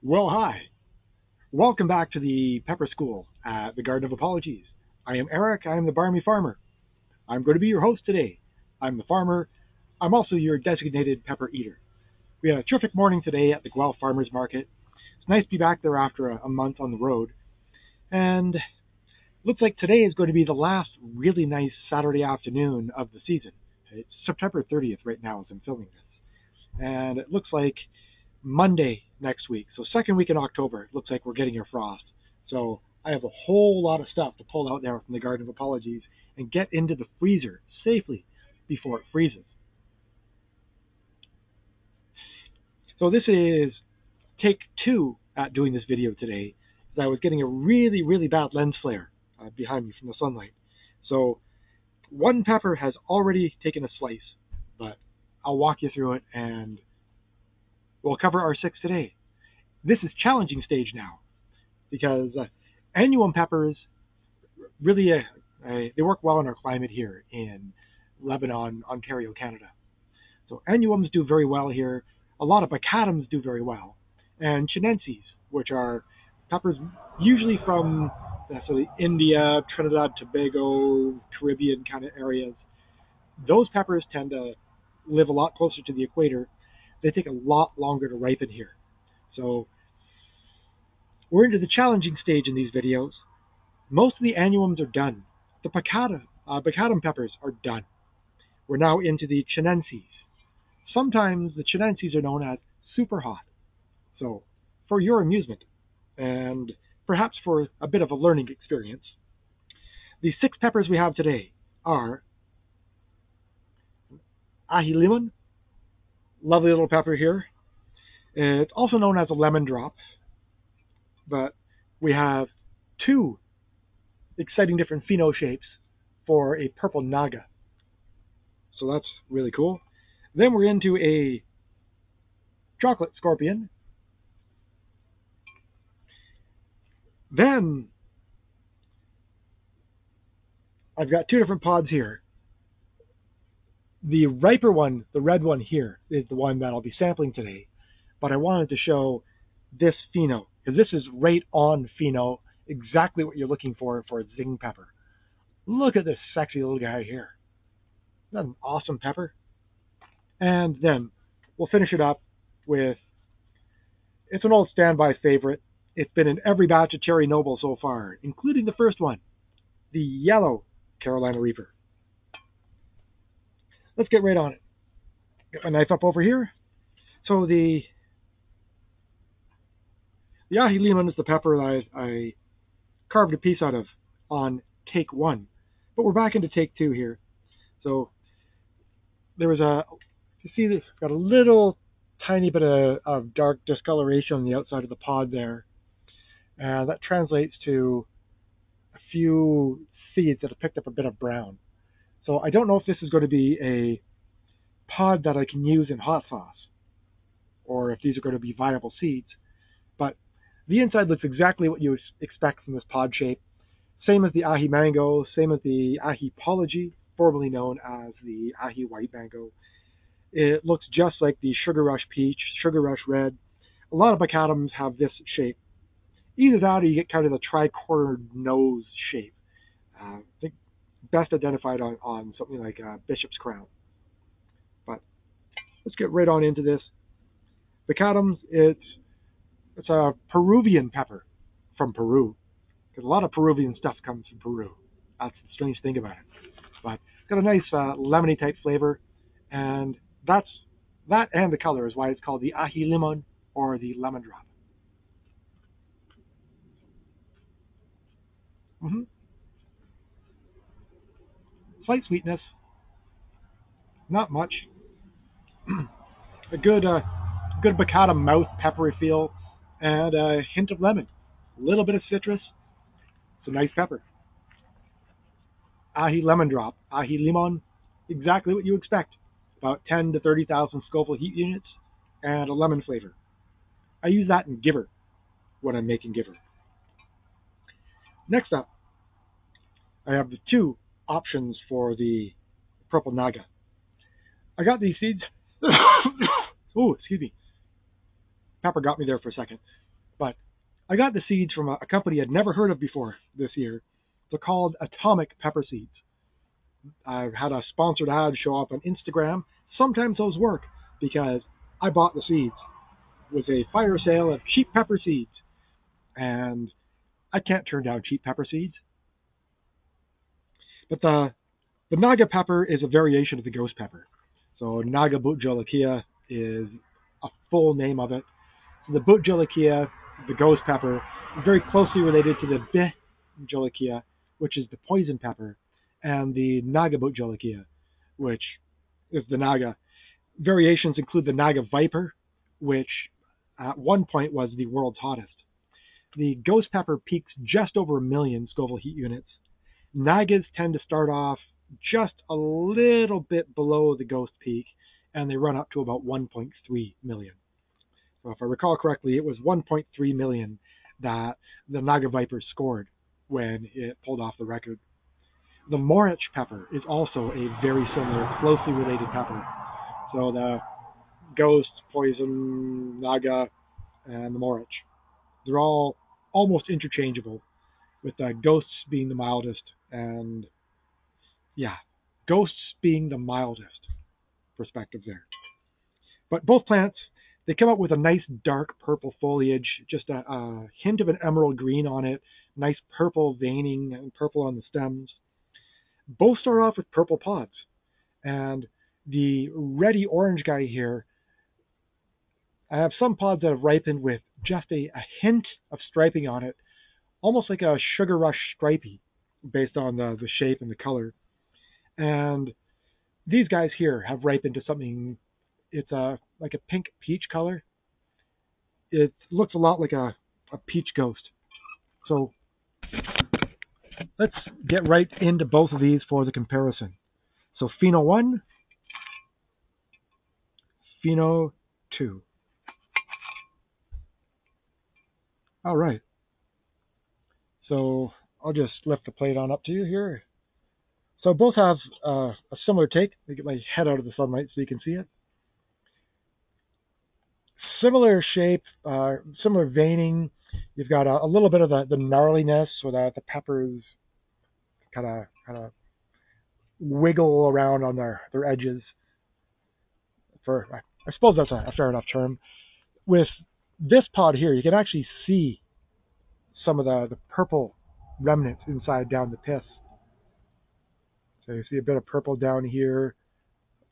Well, hi. Welcome back to the Pepper School at the Garden of Apologies. I am Eric. I am the Barmy Farmer. I'm going to be your host today. I'm the farmer. I'm also your designated pepper eater. We had a terrific morning today at the Guelph Farmers Market. It's nice to be back there after a month on the road. And looks like today is going to be the last really nice Saturday afternoon of the season. It's September 30th right now as I'm filming this. And it looks like Monday next week, so second week in October, it looks like we're getting a frost. So I have a whole lot of stuff to pull out there from the Garden of Apologies and get into the freezer safely before it freezes. So this is take two at doing this video today, because I was getting a really bad lens flare behind me from the sunlight. So one pepper has already taken a slice, but I'll walk you through it and we'll cover our 6 today. This is challenging stage now because annuum peppers really they work well in our climate here in Lebanon, Ontario, Canada. So annuums do very well here. A lot of baccatums do very well, and chinenses, which are peppers usually from India, Trinidad, Tobago, Caribbean kind of areas. Those peppers tend to live a lot closer to the equator. They take a lot longer to ripen here. So we're into the challenging stage in these videos. Most of the annuums are done. The baccatum peppers are done. We're now into the chinenses. Sometimes the chinenses are known as super hot. So for your amusement and perhaps for a bit of a learning experience, the 6 peppers we have today are Aji Limon, lovely little pepper here. It's also known as a lemon drop, but we have 2 exciting different pheno shapes for a Purple Naga. So that's really cool. Then we're into a chocolate scorpion. Then I've got 2 different pods here. The riper one, the red one here, is the one that I'll be sampling today. But I wanted to show this pheno, because this is right on pheno, exactly what you're looking for a Zing pepper. Look at this sexy little guy here. Isn't that an awesome pepper? And then we'll finish it up with, it's an old standby favorite. It's been in every batch of Cherry Noble so far, including the first one, the yellow Carolina Reaper. Let's get right on it. Get my knife up over here. So the Aji Limon is the pepper that I carved a piece out of on take 1. But we're back into take 2 here. So there was you see this got a little tiny bit of dark discoloration on the outside of the pod there. And that translates to a few seeds that have picked up a bit of brown. So I don't know if this is going to be a pod that I can use in hot sauce, or if these are going to be viable seeds. But the inside looks exactly what you expect from this pod shape. Same as the Aji mango, same as the Aji Apology, formerly known as the Aji white mango. It looks just like the Sugar Rush peach, Sugar Rush red. A lot of bacatums have this shape. Either that or you get kind of the tri-cornered nose shape. I think best identified on something like Bishop's Crown. But let's get right on into this. Baccatums, it's a Peruvian pepper from Peru, because a lot of Peruvian stuff comes from Peru. That's the strange thing about it. But it's got a nice lemony type flavor, and that and the color is why it's called the Aji Limon or the Lemon Drop. Slight sweetness, not much. a good baccatum mouth, peppery feel, and a hint of lemon. A little bit of citrus. It's a nice pepper. Aji Lemon Drop, Aji Limon, exactly what you expect. About 10 to 30,000 Scoville heat units and a lemon flavor. I use that in Giver when I'm making Giver. Next up, I have the 2 options for the Purple Naga. I got these seeds. Oh, excuse me. pepper got me there for a second. But I got the seeds from a company I'd never heard of before this year. They're called Atomic Pepper Seeds. I've had a sponsored ad show up on Instagram. Sometimes those work because I bought the seeds. It was a fire sale of cheap pepper seeds. And I can't turn down cheap pepper seeds. But the Naga pepper is a variation of the ghost pepper. So Naga Butjolikia is a full name of it. So the Butjolikia, the ghost pepper, is very closely related to the Butjolikia, which is the poison pepper, and the Naga Butjolikia, which is the Naga. Variations include the Naga Viper, which at one point was the world's hottest. The ghost pepper peaks just over 1 million Scoville heat units. Nagas tend to start off just a little bit below the ghost peak, and they run up to about 1.3 million. So if I recall correctly, it was 1.3 million that the Naga Viper scored when it pulled off the record. The Morich pepper is also a very similar, closely related pepper. So the ghost, poison, Naga, and the Morich, they're all almost interchangeable, with ghosts being the mildest, and yeah, ghosts being the mildest perspective there. But both plants, they come up with a nice dark purple foliage, just a hint of an emerald green on it, nice purple veining and purple on the stems. Both start off with purple pods, and the reddy orange guy here, I have some pods that have ripened with just a hint of striping on it, almost like a sugar rush stripey, based on the shape and the color. And these guys here have ripened to something, it's like a pink peach color. It looks a lot like a peach ghost. So let's get right into both of these for the comparison. So pheno 1, pheno 2. All right. So I'll just lift the plate on up to you here. So both have a similar take. Let me get my head out of the sunlight so you can see it. Similar shape, similar veining. You've got a little bit of the gnarliness, so that the peppers kind of wiggle around on their edges. I suppose that's a fair enough term. With this pod here, you can actually see some of the purple remnants inside down the pith. So you see a bit of purple down here,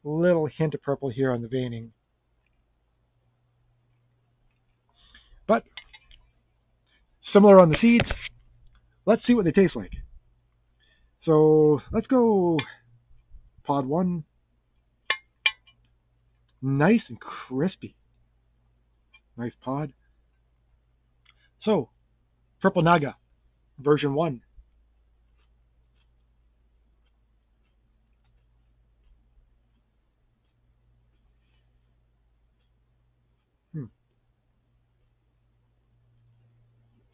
a little hint of purple here on the veining. But similar on the seeds. Let's see what they taste like. So let's go pod 1. Nice and crispy. Nice pod. So, Purple Naga, version 1.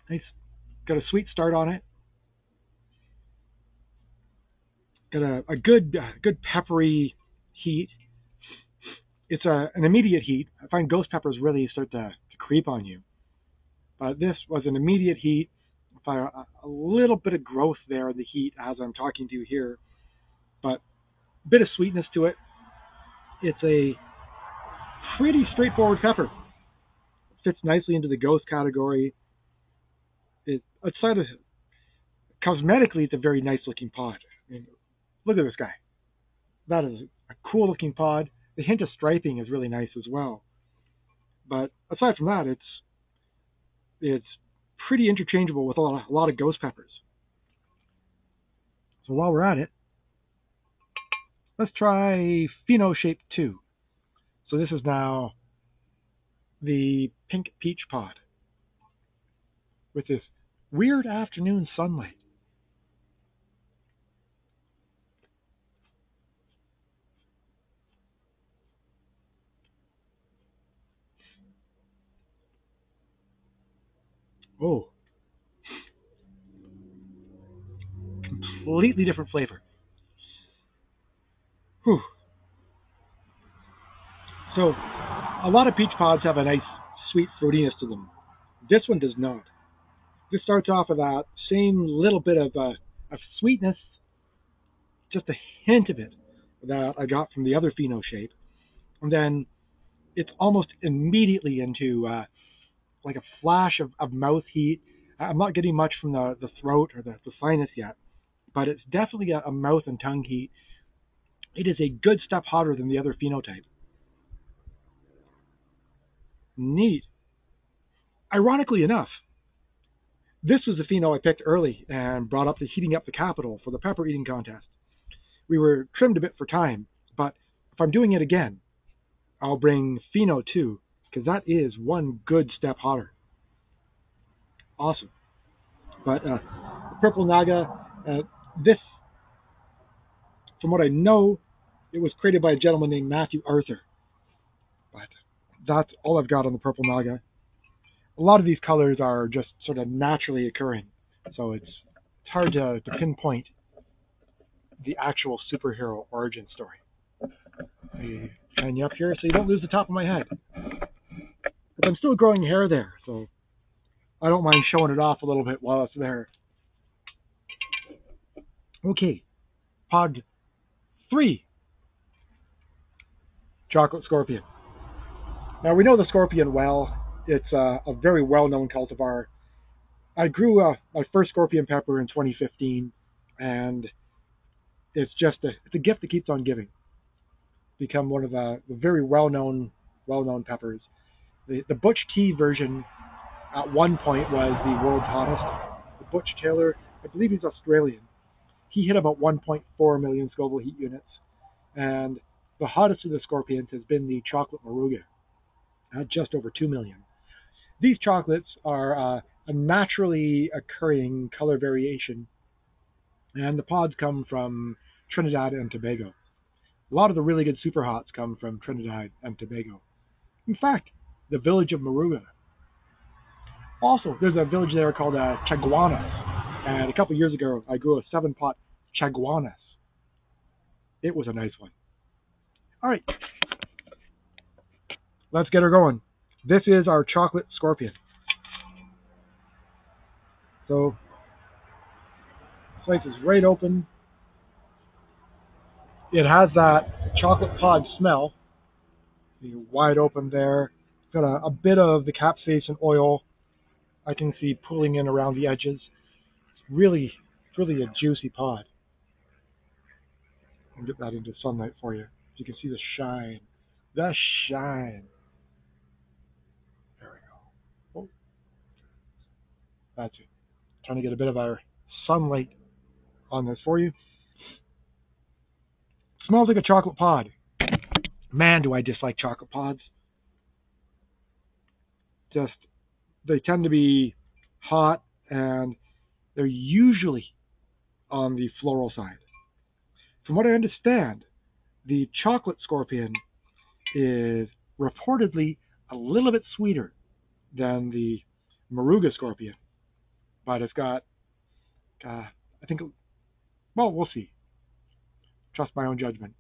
Nice. Got a sweet start on it. Got a good peppery heat. It's an immediate heat. I find ghost peppers really start to creep on you. But this was an immediate heat. A little bit of growth there in the heat as I'm talking to you here. But a bit of sweetness to it. It's a pretty straightforward pepper. It fits nicely into the ghost category. Outside of cosmetically, it's a very nice looking pod. I mean, look at this guy. That is a cool looking pod. The hint of striping is really nice as well. But aside from that, it's pretty interchangeable with a lot of ghost peppers. So while we're at it, let's try pheno shape 2. So this is now the pink peach pod with this weird afternoon sunlight. Oh, completely different flavor. Whew. So a lot of peach pods have a nice sweet fruitiness to them. This one does not. This starts off with that same little bit of sweetness, just a hint of it that I got from the other pheno shape. And then it's almost immediately into like a flash of mouth heat. I'm not getting much from the throat or the sinus yet, but it's definitely a mouth and tongue heat. It is a good step hotter than the other phenotype. Neat. Ironically enough, this was the pheno I picked early and brought up to heating up the capital for the pepper eating contest. We were trimmed a bit for time, but if I'm doing it again, I'll bring pheno 2, because that is one good step hotter. Awesome. But Purple Naga, this, from what I know, it was created by a gentleman named Matthew Arthur. But that's all I've got on the Purple Naga. A lot of these colors are just sort of naturally occurring, so it's hard to pinpoint the actual superhero origin story. Let me hang you up here so you don't lose the top of my head. But I'm still growing hair there, so I don't mind showing it off a little bit while it's there. Okay, pod 3, Chocolate Scorpion. Now we know the Scorpion well. It's a very well-known cultivar. I grew my first Scorpion pepper in 2015, and it's just it's a gift that keeps on giving. Become one of the very well-known peppers. The Butch T version at one point was the world's hottest. The Butch Taylor, I believe he's Australian. He hit about 1.4 million Scoville heat units, and the hottest of the Scorpions has been the Chocolate Moruga at just over 2 million. These chocolates are a naturally occurring color variation, and the pods come from Trinidad and Tobago. A lot of the really good super hots come from Trinidad and Tobago. In fact, the village of Moruga. Also, there's a village there called Chaguanas, and a couple years ago I grew a 7-pot Chaguanas. It was a nice one. All right, let's get her going. This is our Chocolate Scorpion. So, this place is right open. It has that chocolate pod smell. You're wide open there. It's got a bit of the capsaicin oil I can see pulling in around the edges. It's really a juicy pod. I'll get that into sunlight for you. You can see the shine. The shine. There we go. Oh. That's it. Trying to get a bit of our sunlight on this for you. Smells like a chocolate pod. Man, do I dislike chocolate pods. Just, they tend to be hot, and they're usually on the floral side. From what I understand, the Chocolate Scorpion is reportedly a little bit sweeter than the Moruga Scorpion, but it's got, I think, well, we'll see. Trust my own judgment.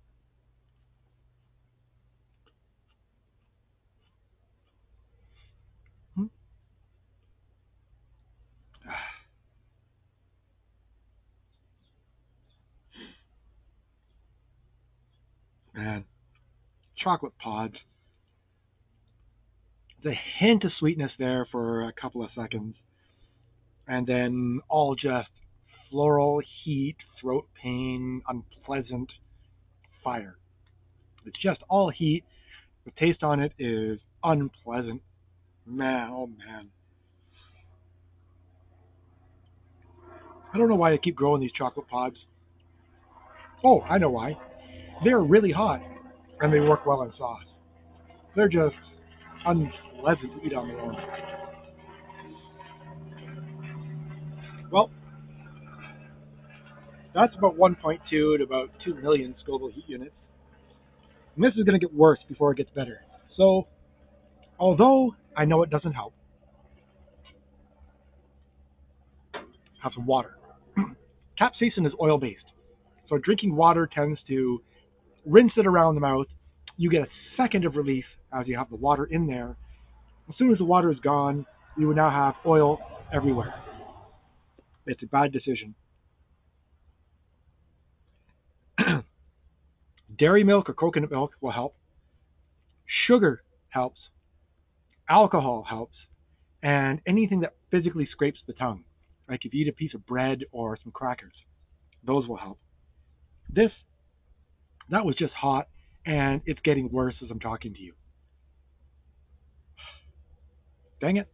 Man, chocolate pods. The hint of sweetness there for a couple of seconds, and then all just floral heat, throat pain, unpleasant fire. It's just all heat. The taste on it is unpleasant. Man, oh man. I don't know why I keep growing these chocolate pods. Oh, I know why. They're really hot, and they work well in sauce. They're just unpleasant to eat on their own. Well, that's about 1.2 to about 2 million Scoville heat units. And this is going to get worse before it gets better. So, although I know it doesn't help, have some water. Capsaicin is oil-based, so drinking water tends to rinse it around the mouth. You get a second of relief as you have the water in there, As soon as the water is gone, you would now have oil everywhere. It's a bad decision. Dairy milk or coconut milk will help. Sugar helps. Alcohol helps. And anything that physically scrapes the tongue, like if you eat a piece of bread or some crackers, those will help. That was just hot, and it's getting worse as I'm talking to you. Dang it.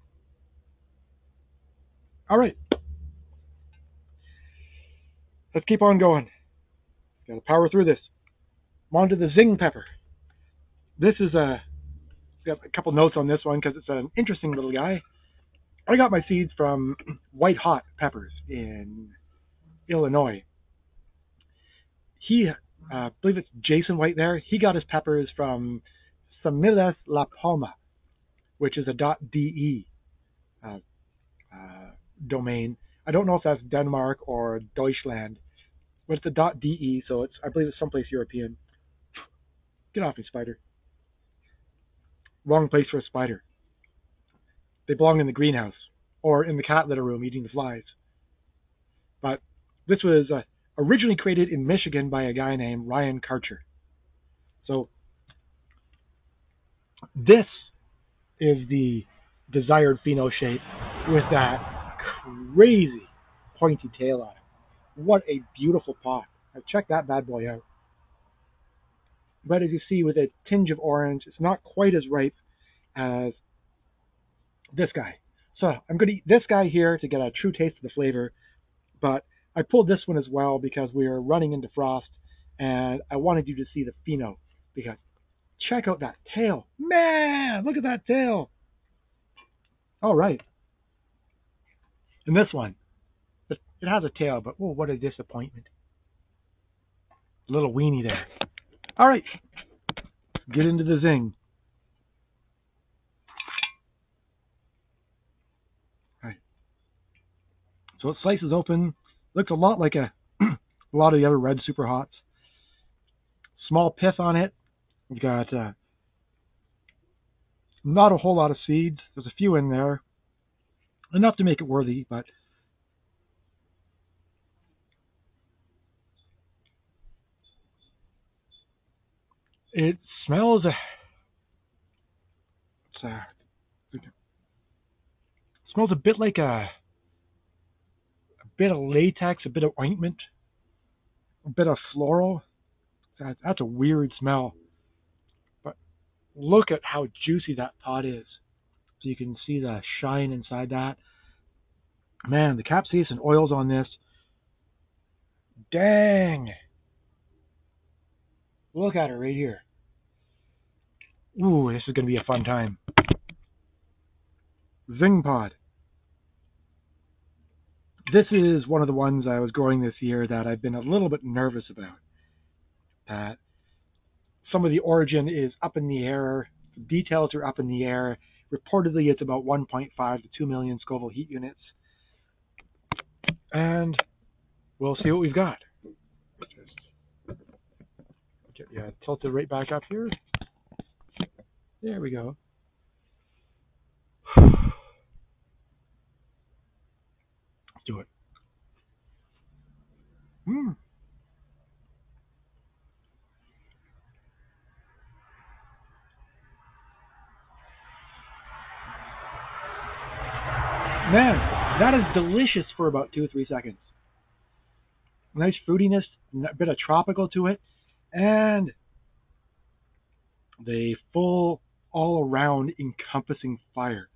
All right. Let's keep on going. Got to power through this. I'm on to the Zing pepper. This is got a couple notes on this one because it's an interesting little guy. I got my seeds from White Hot Peppers in Illinois. I believe it's Jason White there. He got his peppers from Semillas La Palma, which is a .de domain. I don't know if that's Denmark or Deutschland, but it's a .de, so I believe it's someplace European. Get off me, spider. Wrong place for a spider. They belong in the greenhouse or in the cat litter room eating the flies. But this was originally created in Michigan by a guy named Ryan Karcher. So this is the desired pheno shape with that crazy pointy tail on it. What a beautiful pot. Now check that bad boy out. But as you see, with a tinge of orange, it's not quite as ripe as this guy. So I'm going to eat this guy here to get a true taste of the flavor. But I pulled this one as well because we are running into frost, and I wanted you to see the pheno. Because check out that tail. Man, look at that tail. All right. And this one, it has a tail, but oh, what a disappointment. A little weenie there. All right, get into the Zing. All right. So it slices open. Looks a lot like a lot of the other red super hots. Small pith on it. You've got not a whole lot of seeds. There's a few in there. Enough to make it worthy, but it smells smells a bit like a bit of latex, a bit of ointment, a bit of floral. That's a weird smell. But look at how juicy that pot is. So you can see the shine inside that. Man, the capsaicin oils on this. Dang. Look at it right here. Ooh, this is going to be a fun time. Zing pod. This is one of the ones I was growing this year that I've been a little bit nervous about. That some of the origin is up in the air. The details are up in the air. Reportedly, it's about 1.5 to 2 million Scoville heat units. And we'll see what we've got. Just get you tilted right back up here. There we go. Let's do it. Man, that is delicious for about 2 or 3 seconds. Nice fruitiness, a bit of tropical to it, and the full, all-around encompassing fire.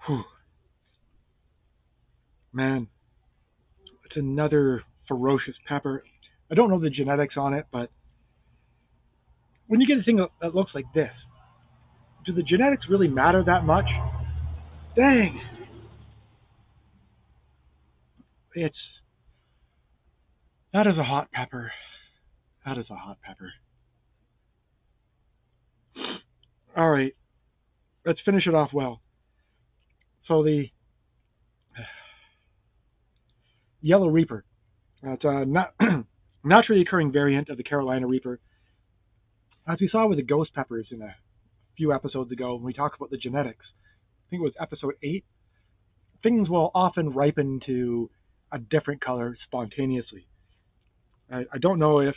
Whew. Man, it's another ferocious pepper. I don't know the genetics on it, but when you get a thing that looks like this, do the genetics really matter that much? Dang! That is a hot pepper. That is a hot pepper. All right, let's finish it off well. So the Yellow Reaper. It's a naturally occurring variant of the Carolina Reaper. As we saw with the ghost peppers in a few episodes ago when we talked about the genetics. I think it was episode 8. Things will often ripen to a different color spontaneously. I don't know if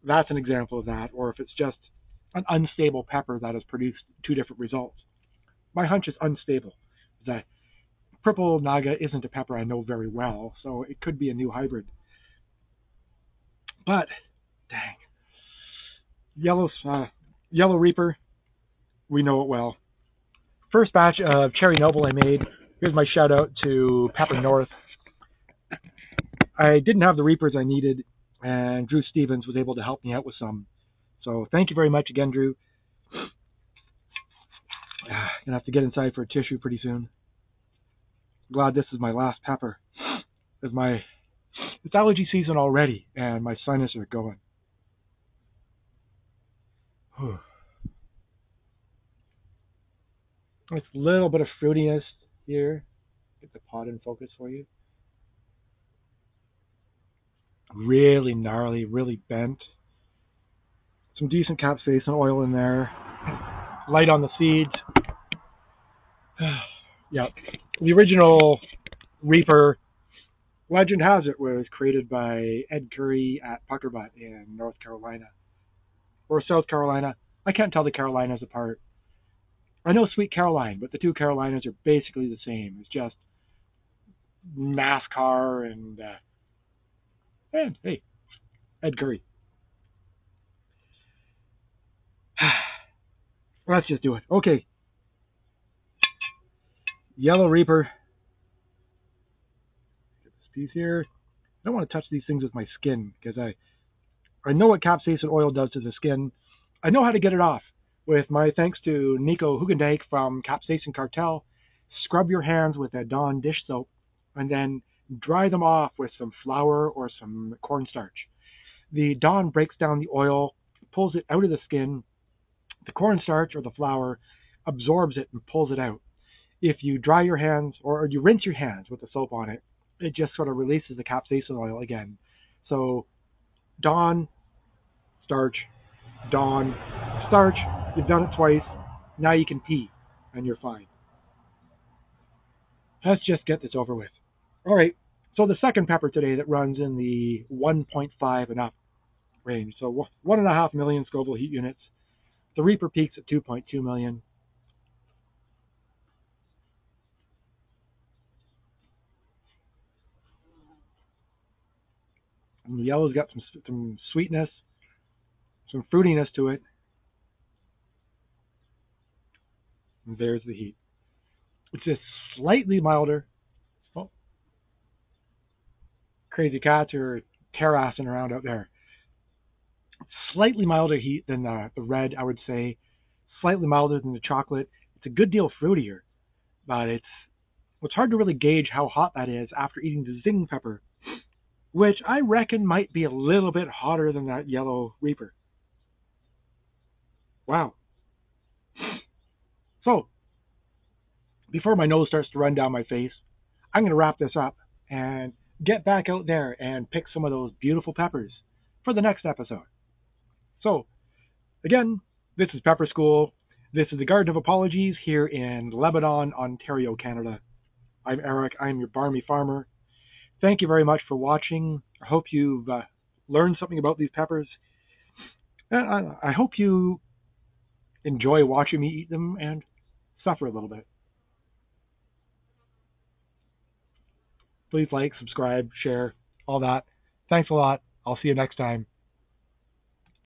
that's an example of that or if it's just an unstable pepper that has produced two different results. My hunch is unstable. The Purple Naga isn't a pepper I know very well, so it could be a new hybrid. But, dang. Yellow Reaper, we know it well. First batch of Cherry Noble I made. Here's my shout out to Pepper North. I didn't have the Reapers I needed, and Drew Stevens was able to help me out with some. So thank you very much again, Drew. Gonna have to get inside for a tissue pretty soon. Glad this is my last pepper. It's allergy season already, and my sinuses are going. It's a little bit of fruitiness here. Get the pot in focus for you. Really gnarly, really bent. Some decent capsaicin oil in there. Light on the seeds. Yeah. The original Reaper, legend has it, was created by Ed Curry at Puckerbutt in North Carolina. Or South Carolina. I can't tell the Carolinas apart. I know Sweet Caroline, but the two Carolinas are basically the same. It's just NASCAR and hey, Ed Curry. Let's just do it. Okay. Yellow Reaper. Get this piece here. I don't want to touch these things with my skin because I know what capsaicin oil does to the skin. I know how to get it off. With my thanks to Nico Hugendijk from Capsaicin Cartel, scrub your hands with a Dawn dish soap and then dry them off with some flour or some cornstarch. The Dawn breaks down the oil, pulls it out of the skin. The cornstarch or the flour absorbs it and pulls it out. If you dry your hands or you rinse your hands with the soap on it, it just sort of releases the capsaicin oil again. So Dawn, starch, Dawn, starch. You've done it twice. Now you can pee, and you're fine. Let's just get this over with. All right. So the second pepper today that runs in the 1.5 and up range. So 1.5 million Scoville heat units. The Reaper peaks at 2.2 million. And the yellow's got some sweetness, some fruitiness to it. And there's the heat. It's just slightly milder. Oh, crazy cats are terracing around out there. Slightly milder heat than the red, I would say. Slightly milder than the chocolate. It's a good deal fruitier, but it's hard to really gauge how hot that is after eating the Zing pepper, which I reckon might be a little bit hotter than that yellow Reaper. Wow. So, before my nose starts to run down my face, I'm going to wrap this up and get back out there and pick some of those beautiful peppers for the next episode. So, again, this is Pepper School. This is the Garden of Apologies here in Lebanon, Ontario, Canada. I'm Eric. I'm your Barmy Farmer. Thank you very much for watching. I hope you've learned something about these peppers. And I hope you enjoy watching me eat them and suffer a little bit. Please like, subscribe, share, all that. Thanks a lot. I'll see you next time.